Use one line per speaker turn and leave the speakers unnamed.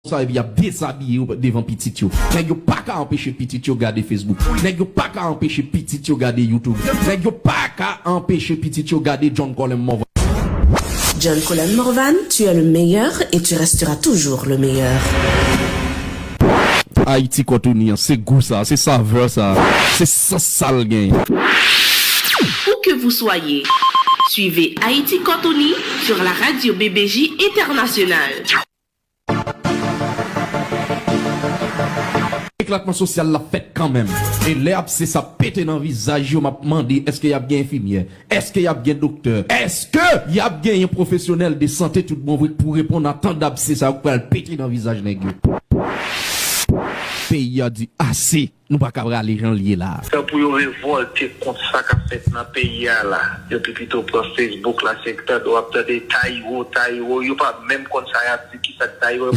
ça y a déshabillé devant petit yo. Nèg yo pas qu'à empêcher petit yo regarder Facebook. Nèg yo pas qu'à empêcher petit yo regarder YouTube. Nèg yo pas qu'à empêcher petit yo regarder John Colin Morvan.
John Colin Morvan, tu es le meilleur et tu resteras toujours le meilleur.
Haïti Cotonou, c'est goût ça, c'est saveur ça, c'est ça le gain.
Où que vous soyez, suivez Haïti Cotonou sur la radio BBJ Internationale.
L'éclatement social l'a fait quand même. Et l'herbe, c'est ça pété dans le visage. Je m'a demandé, est-ce qu'il y a bien infirmière? Est-ce qu'il y a bien docteur? Est-ce qu'il y a bien un professionnel de santé tout bon pour répondre à tant d'abcès ça pour le péter dans le visage, nèg? Pays a dit assez, nous pas capable aller gens liés là.
Pour yo révolter contre ça qu'a fait dans pays là. Depuis plutôt pour Facebook là secteur doit peut-être taïwo, yo pas même contre ça y a dit qui ça taïwo.